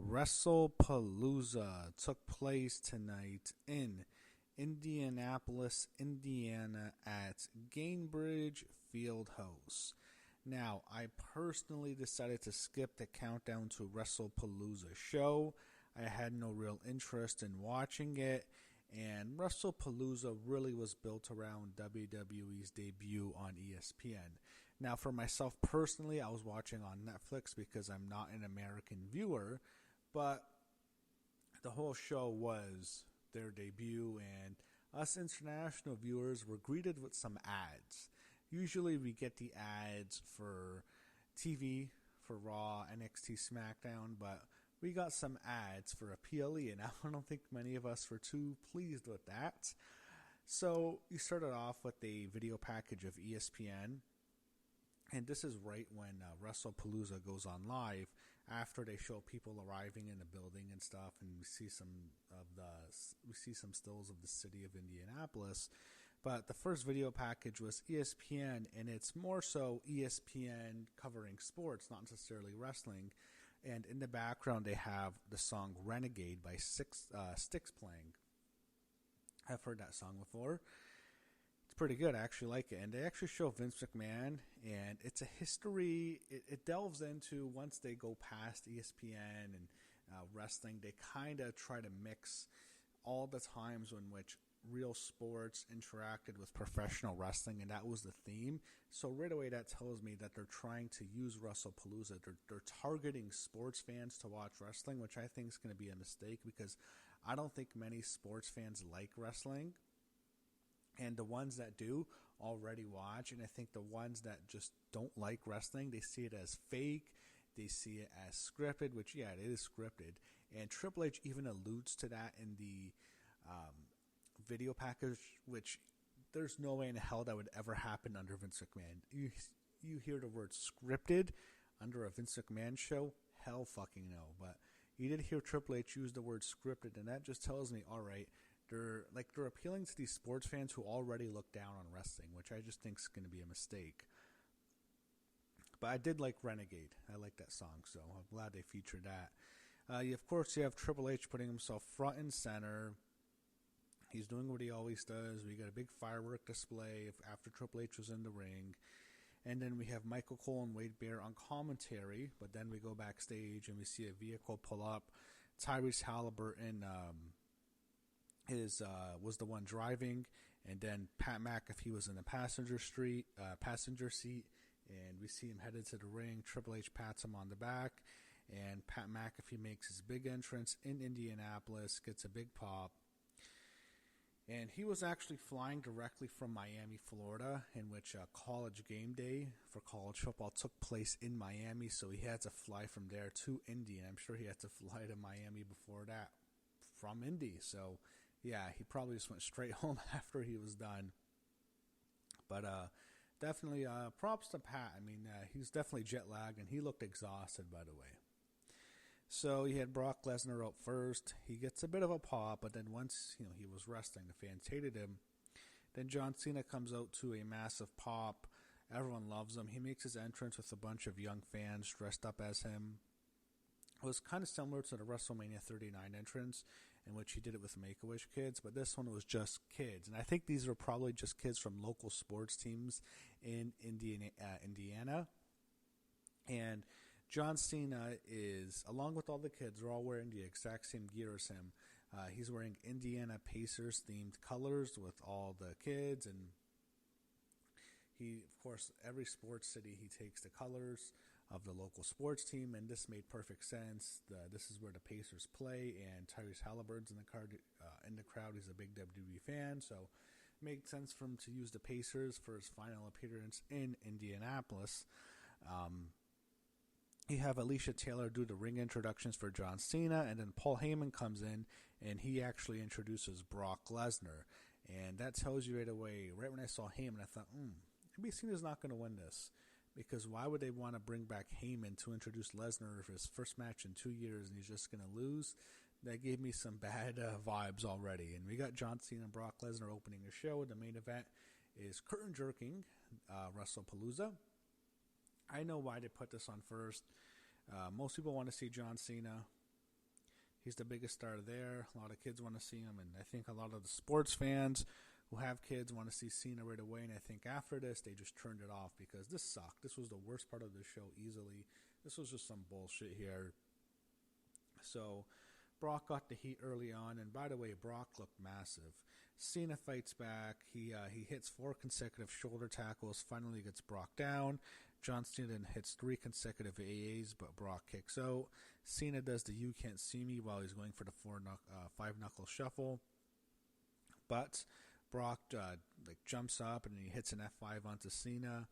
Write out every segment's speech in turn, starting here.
Wrestlepalooza took place tonight in Indianapolis, Indiana at Gainbridge Fieldhouse. Now, I personally decided to skip the countdown to Wrestlepalooza show. I had no real interest in watching it, and Wrestlepalooza really was built around WWE's debut on ESPN. Now, for myself personally, I was watching on Netflix because I'm not an American viewer, but the whole show was their debut, and us international viewers were greeted with some ads. Usually we get the ads for TV, for Raw, NXT, SmackDown, but we got some ads for a PLE, and I don't think many of us were too pleased with that. So you started off with a video package of ESPN, and this is right when Wrestlepalooza goes on live after they show people arriving in the building and stuff, and we see some stills of the city of Indianapolis. But the first video package was ESPN, and it's more so ESPN covering sports, not necessarily wrestling. And in the background, they have the song Renegade by Styx playing. I've heard that song before. It's pretty good. I actually like it. And they actually show Vince McMahon, and it's a history. It delves into, once they go past ESPN and wrestling, they kind of try to mix all the times in which real sports interacted with professional wrestling, and that was the theme. So right away that tells me that they're trying to use Wrestlepalooza. They're targeting sports fans to watch wrestling, which I think is going to be a mistake because I don't think many sports fans like wrestling. And the ones that do already watch, and I think the ones that just don't like wrestling, they see it as fake, they see it as scripted, which, yeah, it is scripted. And Triple H even alludes to that in the video package, which there's no way in hell that would ever happen under Vince McMahon. You hear the word scripted under a Vince McMahon show? Hell fucking no. But you did hear Triple H use the word scripted, and that just tells me, all right, they're appealing to these sports fans who already look down on wrestling, which I just think is going to be a mistake. But I did like Renegade. I like that song, so I'm glad they featured that. Of course, you have Triple H putting himself front and center. He's doing what he always does. We got a big firework display after Triple H was in the ring. And then we have Michael Cole and Wade Barrett on commentary. But then we go backstage and we see a vehicle pull up. Tyrese Halliburton was the one driving. And then Pat McAfee was in the passenger seat. And we see him headed to the ring. Triple H pats him on the back. And Pat McAfee makes his big entrance in Indianapolis. Gets a big pop. And he was actually flying directly from Miami, Florida, in which college game day for college football took place in Miami. So he had to fly from there to Indy. And I'm sure he had to fly to Miami before that from Indy. So, yeah, he probably just went straight home after he was done. But definitely props to Pat. I mean, he's definitely jet lagged, and he looked exhausted, by the way. So you had Brock Lesnar out first. He gets a bit of a pop, but then once he was resting, the fans hated him. Then John Cena comes out to a massive pop. Everyone loves him. He makes his entrance with a bunch of young fans dressed up as him. It was kind of similar to the WrestleMania 39 entrance, in which he did it with Make-A-Wish kids, but this one was just kids. And I think these were probably just kids from local sports teams in Indiana. And John Cena is, along with all the kids, they're all wearing the exact same gear as him. He's wearing Indiana Pacers themed colors with all the kids, and he, of course, every sports city, he takes the colors of the local sports team, and this made perfect sense. This is where the Pacers play, and Tyrese Halliburton's in the crowd. He's a big WWE fan, so it made sense for him to use the Pacers for his final appearance in Indianapolis. You have Alicia Taylor do the ring introductions for John Cena, and then Paul Heyman comes in, and he actually introduces Brock Lesnar. And that tells you right away, right when I saw Heyman, I thought, maybe Cena's not going to win this. Because why would they want to bring back Heyman to introduce Lesnar for his first match in 2 years, and he's just going to lose? That gave me some bad vibes already. And we got John Cena and Brock Lesnar opening the show. The main event is curtain jerking Wrestlepalooza. I know why they put this on first. Most people want to see John Cena. He's the biggest star there. A lot of kids want to see him, and I think a lot of the sports fans who have kids want to see Cena right away. And I think after this, they just turned it off because this sucked. This was the worst part of the show easily. This was just some bullshit here. So Brock got the heat early on, and by the way, Brock looked massive. Cena fights back. He hits 4 consecutive shoulder tackles, finally gets Brock down. John Cena then hits 3 consecutive AAs, but Brock kicks out. Cena does the "you can't see me" while he's going for the 5-knuckle shuffle. But Brock jumps up and he hits an F5 onto Cena.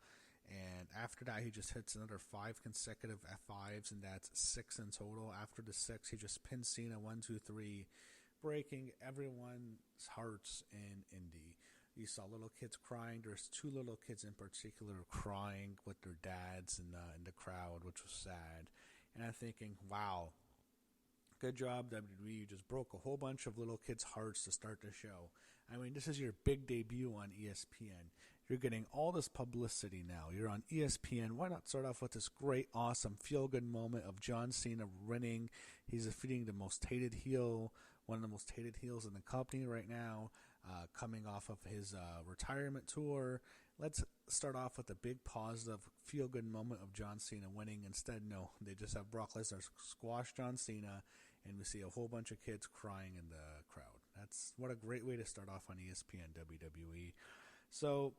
And after that, he just hits another 5 consecutive F5s, and that's 6 in total. After the 6, he just pins Cena 1, 2, 3, breaking everyone's hearts in Indy. You saw little kids crying. There's 2 little kids in particular crying with their dads in the crowd, which was sad. And I'm thinking, wow, good job, WWE. You just broke a whole bunch of little kids' hearts to start the show. I mean, this is your big debut on ESPN. You're getting all this publicity now. You're on ESPN. Why not start off with this great, awesome, feel-good moment of John Cena winning? He's defeating the most hated heel, one of the most hated heels in the company right now, coming off of his retirement tour. Let's start off with a big, positive, feel-good moment of John Cena winning. Instead, no, they just have Brock Lesnar squash John Cena, and we see a whole bunch of kids crying in the crowd. That's what a great way to start off on ESPN WWE. So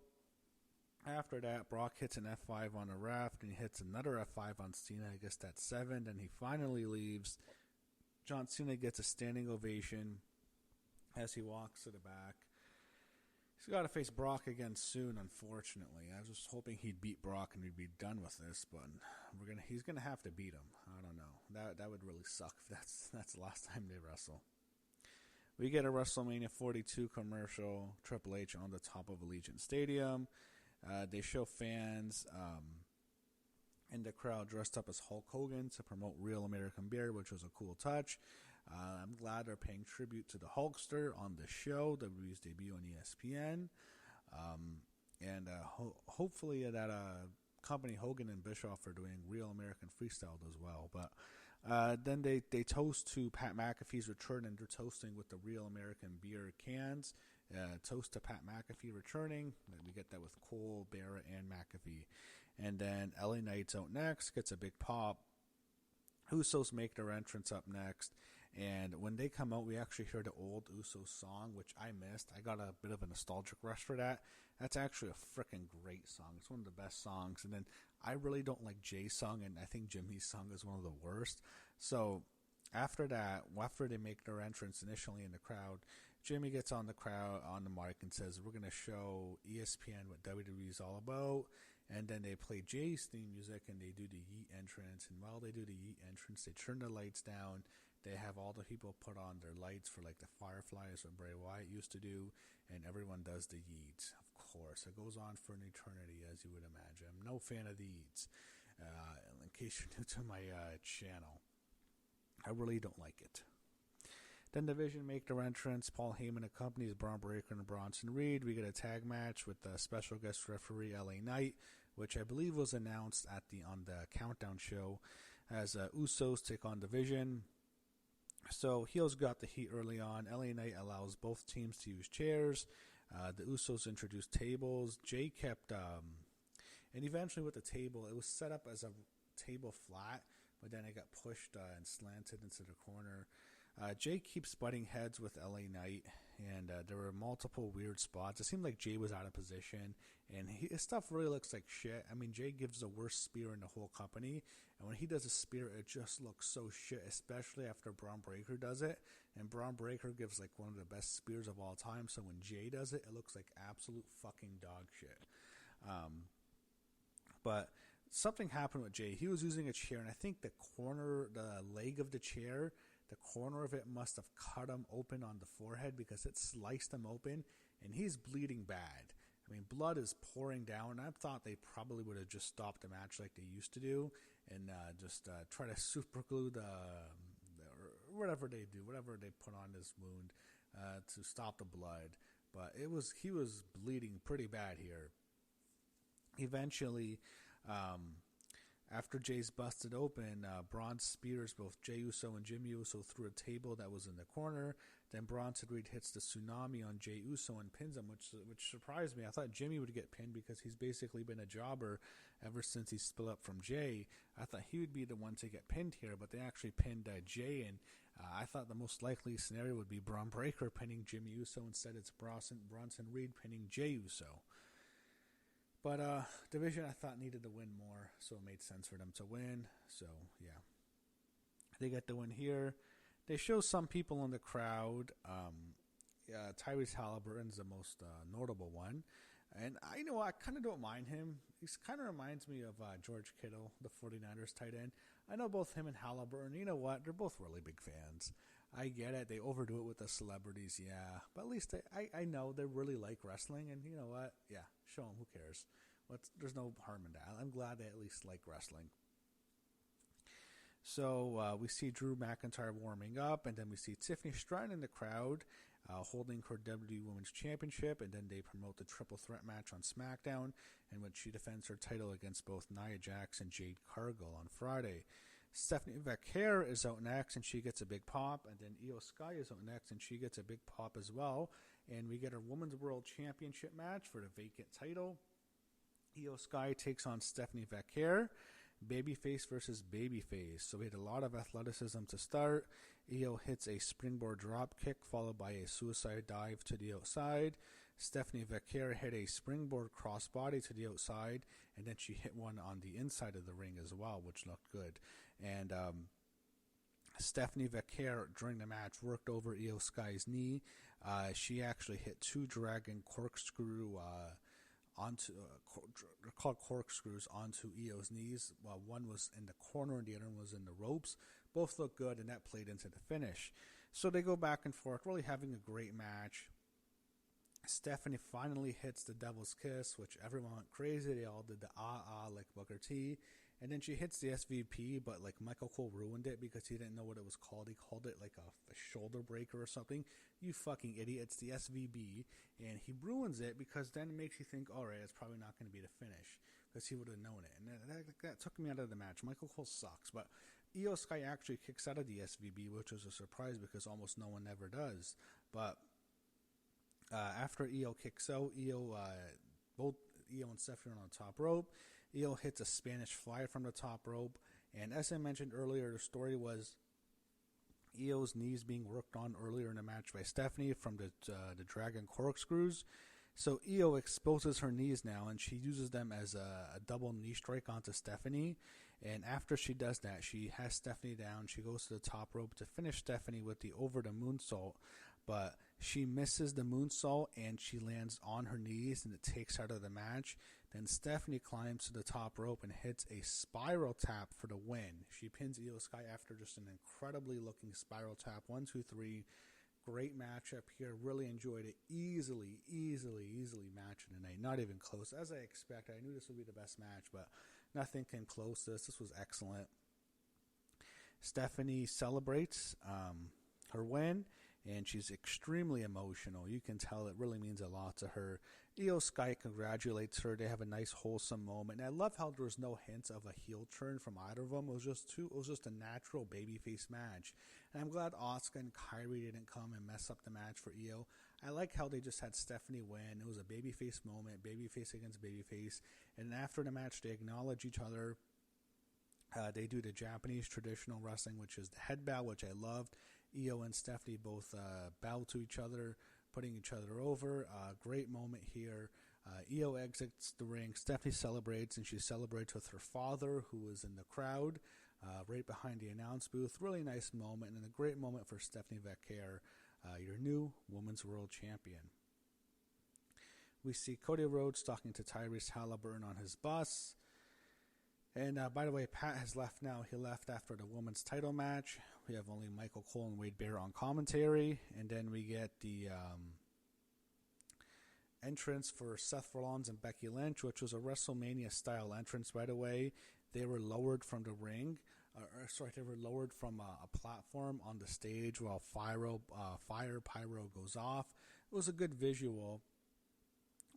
after that, Brock hits an F5 on a ref, and he hits another F5 on Cena. I guess that's 7. Then he finally leaves. John Cena gets a standing ovation as he walks to the back. He's got to face Brock again soon, unfortunately. I was just hoping he'd beat Brock and we'd be done with this, but he's gonna have to beat him. I don't know. That would really suck if that's the last time they wrestle. We get a WrestleMania 42 commercial, Triple H on the top of Allegiant Stadium. They show fans in the crowd dressed up as Hulk Hogan to promote Real American Beer, which was a cool touch. I'm glad they're paying tribute to the Hulkster on the show, WWE's debut on ESPN. Hopefully that company Hogan and Bischoff are doing Real American Freestyle as well. But then they toast to Pat McAfee's return, and they're toasting with the Real American Beer cans. Toast to Pat McAfee returning. We get that with Cole, Barrett, and McAfee. And then LA Knight's out next, gets a big pop. Usos make their entrance up next. And when they come out, we actually hear the old Usos song, which I missed. I got a bit of a nostalgic rush for that. That's actually a freaking great song. It's one of the best songs. And then I really don't like Jay's song, and I think Jimmy's song is one of the worst. So after that, after they make their entrance initially in the crowd, Jimmy gets on the mic and says, "We're going to show ESPN what WWE is all about." And then they play Jay's theme music, and they do the Yeet entrance. And while they do the Yeet entrance, they turn the lights down. They have all the people put on their lights for like the Fireflies or Bray Wyatt used to do, and everyone does the Yeets. Of course, it goes on for an eternity, as you would imagine. I'm no fan of the Yeets. In case you're new to my channel, I really don't like it. Then Division make their entrance. Paul Heyman accompanies Braun Breaker and Bronson Reed. We get a tag match with the special guest referee LA Knight, which I believe was announced on the Countdown show, as Usos take on Division. So heels got the heat early on. LA Knight allows both teams to use chairs. The Usos introduced tables. Jay kept, and eventually with the table, it was set up as a table flat, but then it got pushed and slanted into the corner. Jay keeps butting heads with LA Knight, and there were multiple weird spots. It seemed like Jay was out of position, and his stuff really looks like shit. I mean, Jay gives the worst spear in the whole company, and when he does a spear, it just looks so shit, especially after Braun Breaker does it. And Braun Breaker gives like one of the best spears of all time, so when Jay does it, it looks like absolute fucking dog shit. But something happened with Jay. He was using a chair, and I think the leg of the chair, the corner of it must have cut him open on the forehead because it sliced him open, and he's bleeding bad. I mean, blood is pouring down. I thought they probably would have just stopped the match like they used to do and just try to super glue whatever they do, whatever they put on his wound to stop the blood. But he was bleeding pretty bad here. Eventually, After Jay's busted open, Bron spears both Jey Uso and Jimmy Uso through a table that was in the corner. Then Bronson Reed hits the tsunami on Jey Uso and pins him, which surprised me. I thought Jimmy would get pinned because he's basically been a jobber ever since he split up from Jay. I thought he would be the one to get pinned here, but they actually pinned Jay, and I thought the most likely scenario would be Bron Breakker pinning Jimmy Uso. Instead, it's Bronson Reed pinning Jey Uso. But Division, I thought, needed to win more, so it made sense for them to win. So, yeah. They get the win here. They show some people in the crowd. Tyrese Halliburton's the most notable one. And I kind of don't mind him. He kind of reminds me of George Kittle, the 49ers tight end. I know both him and Halliburton, you know what? They're both really big fans. I get it. They overdo it with the celebrities, yeah. But at least I know they really like wrestling. And you know what? Yeah, show them. Who cares? There's no harm in that. I'm glad they at least like wrestling. So we see Drew McIntyre warming up, and then we see Tiffany Stratton in the crowd holding her WWE Women's Championship, and then they promote the triple threat match on SmackDown, in which she defends her title against both Nia Jax and Jade Cargill on Friday. Stephanie Vaquer is out next, and she gets a big pop, and then Io Sky is out next, and she gets a big pop as well, and we get a Women's World Championship match for the vacant title. Io Sky takes on Stephanie Vaquer. Babyface versus babyface. So we had a lot of athleticism to start. Io hits a springboard drop kick followed by a suicide dive to the outside. Stephanie Vaquer hit a springboard crossbody to the outside, and then she hit one on the inside of the ring as well, which looked good. And Stephanie Vaquer during the match worked over Io Sky's knee. She actually hit two dragon corkscrew they're called corkscrews onto Io's knees. One was in the corner and the other one was in the ropes. Both looked good, and that played into the finish. So they go back and forth, really having a great match. Stephanie finally hits the Devil's Kiss, which everyone went crazy. They all did the like Booker T. And then she hits the SVP, but like Michael Cole ruined it because he didn't know what it was called. He called it like a shoulder breaker or something. You fucking idiot. It's the SVB. And he ruins it because then it makes you think, all right, it's probably not going to be the finish because he would have known it. And that took me out of the match. Michael Cole sucks. But Io Sky actually kicks out of the SVB, which was a surprise because almost no one ever does. But after Io kicks out, both Io and Seth are on the top rope. Io hits a Spanish fly from the top rope, and as I mentioned earlier, the story was Io's knees being worked on earlier in the match by Stephanie from the dragon corkscrews. So Io exposes her knees now, and she uses them as a double knee strike onto Stephanie. And after she does that, she has Stephanie down. She goes to the top rope to finish Stephanie with the over the moonsault, but she misses the moonsault and she lands on her knees, and it takes her out of the match. Then Stephanie climbs to the top rope and hits a spiral tap for the win. She pins Io Sky after just an incredibly looking spiral tap. 1, 2, 3. Great matchup here. Really enjoyed it. Easily match of the night. Not even close. As I expected, I knew this would be the best match, but nothing came close to this. This was excellent. Stephanie celebrates her win, and she's extremely emotional. You can tell it really means a lot to her. Io Sky congratulates her. They have a nice, wholesome moment. And I love how there was no hints of a heel turn from either of them. It was just a natural babyface match. And I'm glad Asuka and Kairi didn't come and mess up the match for Io. I like how they just had Stephanie win. It was a babyface moment, babyface against babyface. And after the match, they acknowledge each other. They do the Japanese traditional wrestling, which is the head bow, which I loved. Io and Stephanie both bow to each other, putting each other over. Great moment here. Io exits the ring. Stephanie celebrates, and she celebrates with her father, who was in the crowd, right behind the announce booth. Really nice moment, and a great moment for Stephanie Vaquer, your new Women's World Champion. We see Cody Rhodes talking to Tyrese Halliburton on his bus. And by the way, Pat has left now. He left after the women's title match. We have only Michael Cole and Wade Barrett on commentary. And then we get the entrance for Seth Rollins and Becky Lynch, which was a WrestleMania-style entrance, by the way. They were lowered from the ring. They were lowered from a platform on the stage while fire pyro goes off. It was a good visual.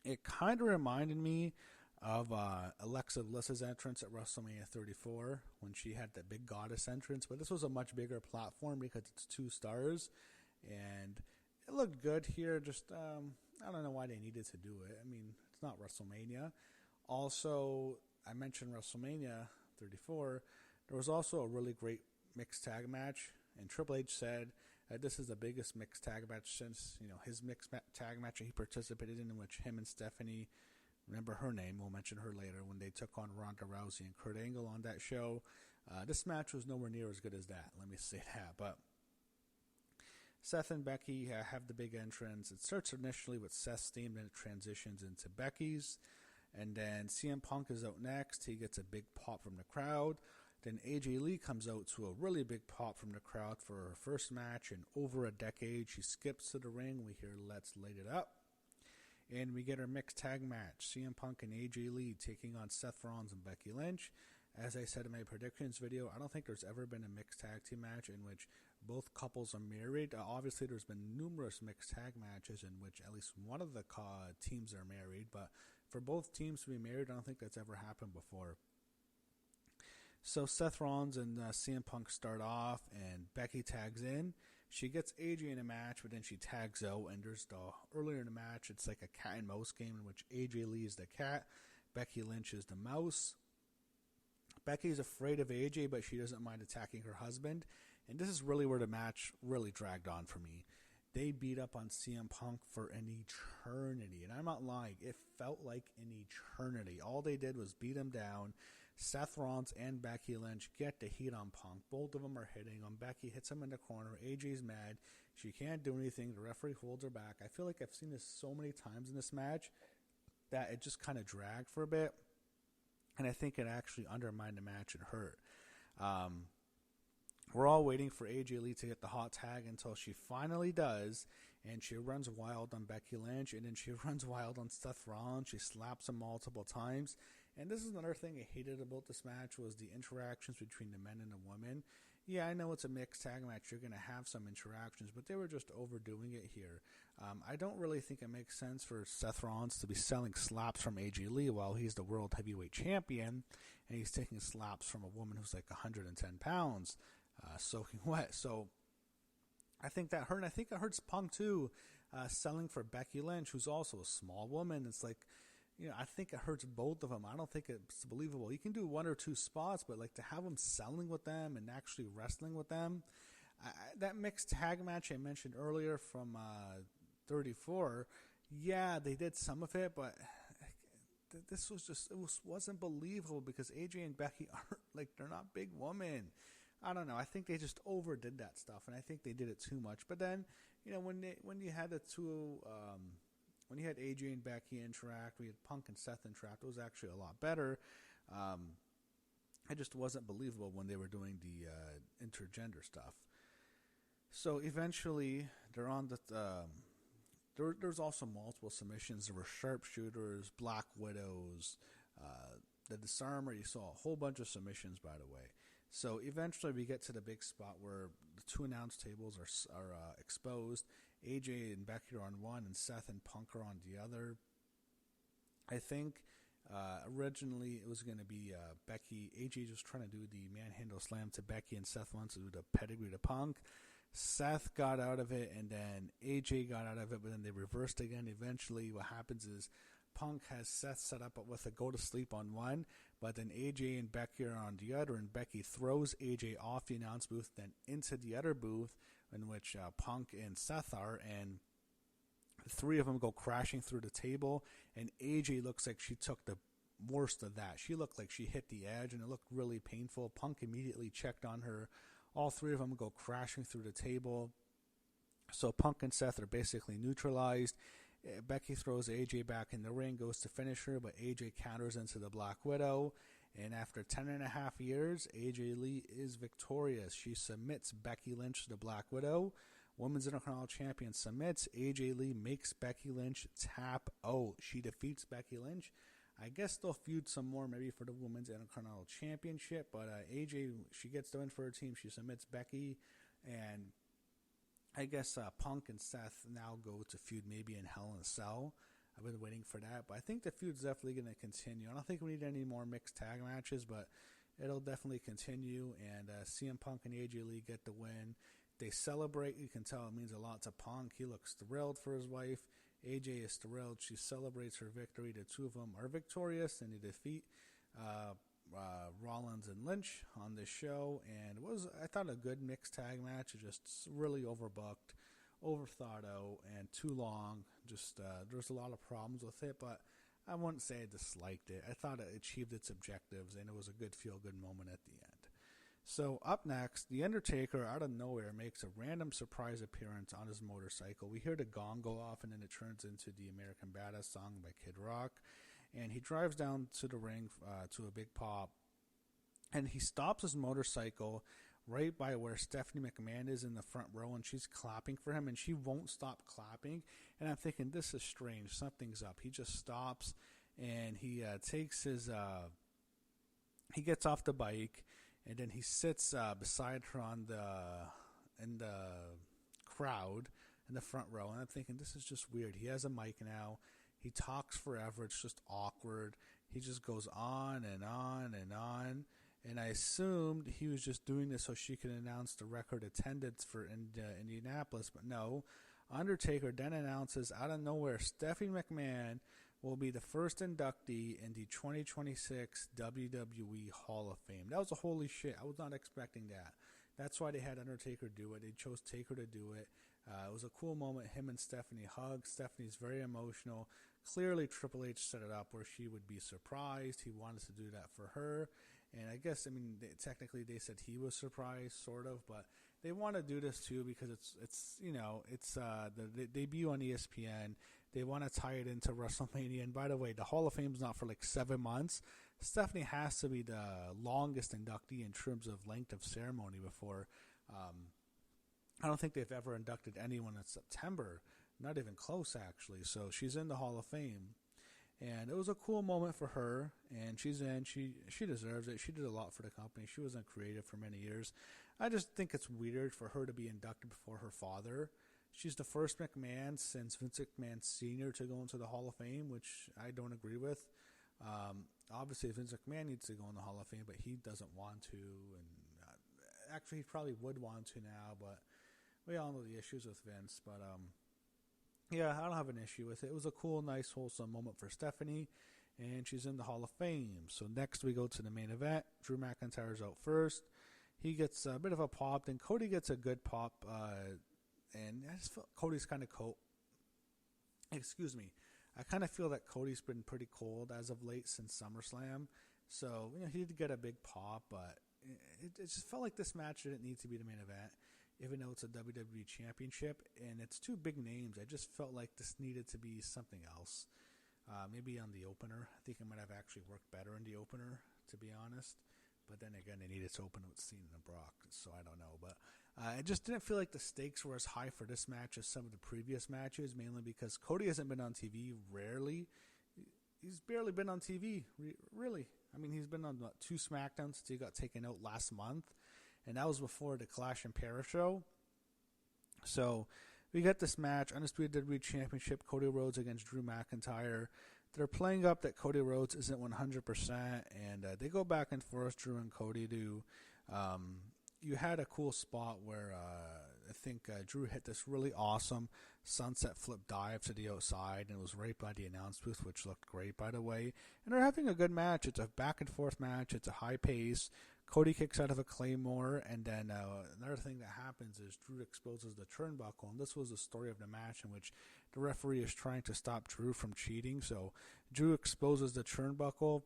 It kind of reminded me of Alexa Bliss's entrance at WrestleMania 34 when she had that big goddess entrance. But this was a much bigger platform because it's 2 stars. And it looked good here. Just, I don't know why they needed to do it. I mean, it's not WrestleMania. Also, I mentioned WrestleMania 34. There was also a really great mixed tag match. And Triple H said that this is the biggest mixed tag match since, his mixed tag match that he participated in which him and Stephanie, remember her name, we'll mention her later, when they took on Ronda Rousey and Kurt Angle on that show. This match was nowhere near as good as that, let me say that. But Seth and Becky have the big entrance. It starts initially with Seth's theme, then it transitions into Becky's. And then CM Punk is out next. He gets a big pop from the crowd. Then AJ Lee comes out to a really big pop from the crowd for her first match in over a decade. She skips to the ring. We hear "Let's Light It Up." And we get our mixed tag match. CM Punk and AJ Lee taking on Seth Rollins and Becky Lynch. As I said in my predictions video, I don't think there's ever been a mixed tag team match in which both couples are married. Obviously, there's been numerous mixed tag matches in which at least one of the teams are married. But for both teams to be married, I don't think that's ever happened before. So Seth Rollins and CM Punk start off, and Becky tags in. She gets AJ in a match, but then she tags out, and there's earlier in the match, it's like a cat and mouse game in which AJ Lee is the cat, Becky Lynch is the mouse. Becky's afraid of AJ, but she doesn't mind attacking her husband, and this is really where the match really dragged on for me. They beat up on CM Punk for an eternity, and I'm not lying, it felt like an eternity. All they did was beat him down. Seth Rollins and Becky Lynch get the heat on Punk. Both of them are hitting him. Becky hits him in the corner. AJ's mad. She can't do anything. The referee holds her back. I feel like I've seen this so many times in this match that it just kind of dragged for a bit. And I think it actually undermined the match and hurt. We're all waiting for AJ Lee to get the hot tag until she finally does. And she runs wild on Becky Lynch. And then she runs wild on Seth Rollins. She slaps him multiple times. And this is another thing I hated about this match was the interactions between the men and the women. Yeah, I know it's a mixed tag match. You're going to have some interactions, but they were just overdoing it here. I don't really think it makes sense for Seth Rollins to be selling slaps from AJ Lee while he's the world heavyweight champion, and he's taking slaps from a woman who's like 110 pounds, soaking wet. So I think that hurt, and I think it hurts Punk too, selling for Becky Lynch, who's also a small woman. It's like, I think it hurts both of them. I don't think it's believable. You can do 1 or 2 spots, but like to have them selling with them and actually wrestling with them. That mixed tag match I mentioned earlier from 34, yeah, they did some of it, but this was just, wasn't believable because AJ and Becky aren't, like, they're not big women. I don't know. I think they just overdid that stuff, and I think they did it too much. But then, when you had the two... when you had AJ and Becky interact, we had Punk and Seth interact, it was actually a lot better. It just wasn't believable when they were doing the intergender stuff. So eventually, they're on the... there's also multiple submissions. There were sharpshooters, Black Widows, the disarmer. You saw a whole bunch of submissions, by the way. So eventually we get to the big spot where the 2 announce tables are exposed. AJ and Becky are on one, and Seth and Punk are on the other. I think originally it was going to be Becky. AJ was trying to do the manhandle slam to Becky, and Seth wants to do the pedigree to Punk. Seth got out of it, and then AJ got out of it, but then they reversed again. Eventually what happens is Punk has Seth set up with a go to sleep on one, but then AJ and Becky are on the other, and Becky throws AJ off the announce booth, then into the other booth in which Punk and Seth are, and the 3 of them go crashing through the table, and AJ looks like she took the worst of that. She looked like she hit the edge, and it looked really painful. Punk immediately checked on her. All 3 of them go crashing through the table. So Punk and Seth are basically neutralized. Becky throws AJ back in the ring, goes to finish her, but AJ counters into the Black Widow. And after 10.5 years, AJ Lee is victorious. She submits Becky Lynch to the Black Widow. Women's Intercontinental Champion submits. AJ Lee makes Becky Lynch tap out. She defeats Becky Lynch. I guess they'll feud some more maybe for the Women's Intercontinental Championship, but AJ, she gets the win for her team. She submits Becky, and I guess Punk and Seth now go to feud maybe in Hell in a Cell. I've been waiting for that. But I think the feud's definitely going to continue. I don't think we need any more mixed tag matches, but it'll definitely continue. And CM Punk and AJ Lee get the win. They celebrate. You can tell it means a lot to Punk. He looks thrilled for his wife. AJ is thrilled. She celebrates her victory. The two of them are victorious, and they defeat Rollins and Lynch on this show. And it was, I thought, a good mixed tag match. It just really overbooked, overthought out, and too long. Just there's a lot of problems with it, but I wouldn't say I disliked it. I thought it achieved its objectives, and it was a good feel-good moment at the end. So up next, The Undertaker out of nowhere makes a random surprise appearance on his motorcycle. We hear the gong go off, and then it turns into the American Badass song by Kid Rock. And he drives down to the ring to a big pop, and he stops his motorcycle right by where Stephanie McMahon is in the front row, and she's clapping for him, and she won't stop clapping. And I'm thinking, this is strange. Something's up. He just stops, and he takes his he gets off the bike, and then he sits beside her in the crowd in the front row. And I'm thinking, this is just weird. He has a mic now. He talks forever. It's just awkward. He just goes on and on and on. And I assumed he was just doing this so she could announce the record attendance for Indianapolis. But no. Undertaker then announces out of nowhere Stephanie McMahon will be the first inductee in the 2026 WWE Hall of Fame. That was a holy shit. I was not expecting that. That's why they had Undertaker do it. They chose Taker to do it. It was a cool moment. Him and Stephanie hug. Stephanie's very emotional. Clearly, Triple H set it up where she would be surprised. He wanted to do that for her. And I guess, technically they said he was surprised, sort of, but they want to do this too because it's the debut on ESPN. They want to tie it into WrestleMania. And by the way, the Hall of Fame is not for like 7 months. Stephanie has to be the longest inductee in terms of length of ceremony before. I don't think they've ever inducted anyone in September. Not even close, actually. So she's in the Hall of Fame. And it was a cool moment for her, and she's in. She deserves it. She did a lot for the company. She was in creative for many years. I just think it's weird for her to be inducted before her father. She's the first McMahon since Vince McMahon Sr. to go into the Hall of Fame, which I don't agree with. Obviously, Vince McMahon needs to go in the Hall of Fame, but he doesn't want to. And actually, he probably would want to now, but we all know the issues with Vince. But yeah, I don't have an issue with it. It was a cool, nice, wholesome moment for Stephanie, and she's in the Hall of Fame. So next we go to the main event. Drew McIntyre's out first. He gets a bit of a pop, then Cody gets a good pop, and I just feel Cody's kind of cold. Excuse me. I kind of feel that Cody's been pretty cold as of late since SummerSlam. So, he did get a big pop, but it just felt like this match didn't need to be the main event, even though it's a WWE Championship, and it's two big names. I just felt like this needed to be something else. Maybe on the opener. I think it might have actually worked better in the opener, to be honest. But then again, they needed to open with Cena and Brock, so I don't know. But I just didn't feel like the stakes were as high for this match as some of the previous matches, mainly because Cody hasn't been on TV rarely. He's barely been on TV, really. He's been on 2 SmackDowns since he got taken out last month, and that was before the Clash in Paris show. So we got this match, Undisputed WWE Championship, Cody Rhodes against Drew McIntyre. They're playing up that Cody Rhodes isn't 100%, and they go back and forth, Drew and Cody do. You had a cool spot where I think Drew hit this really awesome sunset flip dive to the outside, and it was right by the announce booth, which looked great, by the way. And they're having a good match. It's a back-and-forth match. It's a high pace. Cody kicks out of a Claymore, and then another thing that happens is Drew exposes the turnbuckle, and this was the story of the match in which the referee is trying to stop Drew from cheating. So Drew exposes the turnbuckle.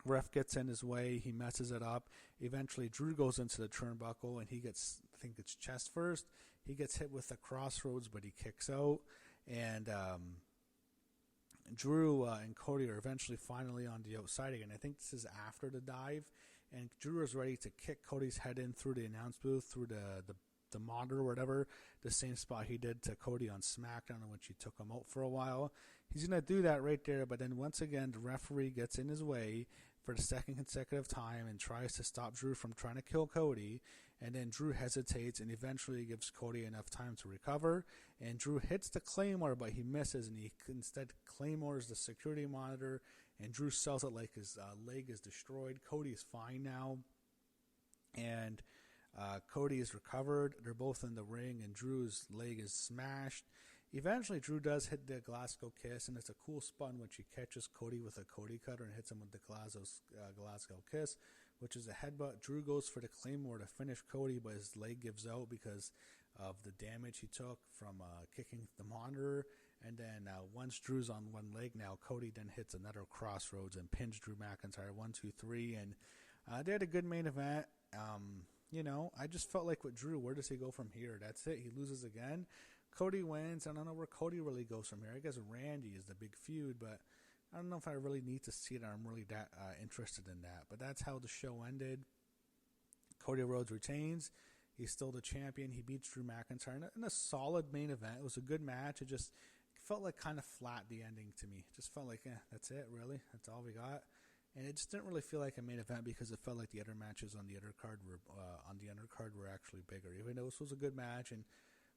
Ref gets in his way. He messes it up. Eventually, Drew goes into the turnbuckle, and he gets, I think it's chest first. He gets hit with the crossroads, but he kicks out. And Drew and Cody are eventually finally on the outside again. I think this is after the dive. And Drew is ready to kick Cody's head in through the announce booth, through the monitor or whatever, the same spot he did to Cody on SmackDown in which he took him out for a while. He's going to do that right there, but then once again, the referee gets in his way for the second consecutive time and tries to stop Drew from trying to kill Cody. And then Drew hesitates and eventually gives Cody enough time to recover. And Drew hits the Claymore, but he misses, and he instead Claymores the security monitor. And Drew sells it like his leg is destroyed. Cody is fine now. And Cody is recovered. They're both in the ring, and Drew's leg is smashed. Eventually, Drew does hit the Glasgow Kiss, and it's a cool spot in which he catches Cody with a Cody cutter and hits him with the Glasgow Kiss, which is a headbutt. Drew goes for the Claymore to finish Cody, but his leg gives out because of the damage he took from kicking the monitor. And then once Drew's on one leg now, Cody then hits another crossroads and pins Drew McIntyre 1, 2, 3. And they had a good main event. I just felt like with Drew, where does he go from here? That's it. He loses again. Cody wins. I don't know where Cody really goes from here. I guess Randy is the big feud, but I don't know if I really need to see it. I'm really that interested in that. But that's how the show ended. Cody Rhodes retains. He's still the champion. He beats Drew McIntyre in a solid main event. It was a good match. It just felt like kind of flat, the ending to me. It just felt like, that's it, really? That's all we got? And it just didn't really feel like a main event because it felt like the other matches on the undercard were actually bigger. Even though this was a good match and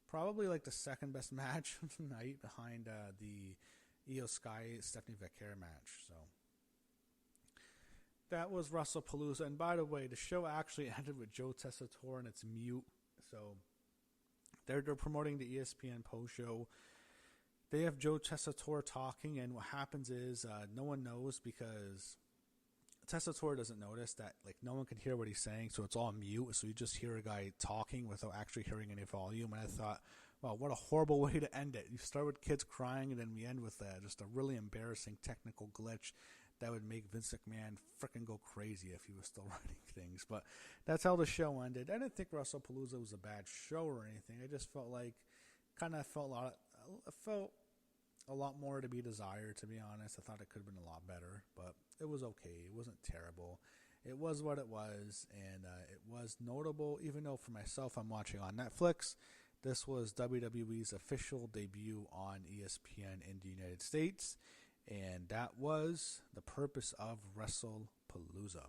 probably like the second best match of the night behind the Io Sky Stephanie Vaquer match. So that was Wrestlepalooza. And by the way, the show actually ended with Joe Tessitore and it's mute. So they're promoting the ESPN post show. They have Joe Tessitore talking, and what happens is no one knows because Tessitore doesn't notice that no one can hear what he's saying, so it's all mute. So you just hear a guy talking without actually hearing any volume. And I thought, wow, what a horrible way to end it. You start with kids crying, and then we end with just a really embarrassing technical glitch that would make Vince McMahon freaking go crazy if he was still writing things. But that's how the show ended. I didn't think Wrestlepalooza was a bad show or anything. I just felt a lot more to be desired, to be honest. I thought it could have been a lot better, but it was okay. It wasn't terrible. It was what it was, and it was notable, even though for myself I'm watching on Netflix. This was WWE's official debut on ESPN in the United States, and that was the purpose of Wrestlepalooza.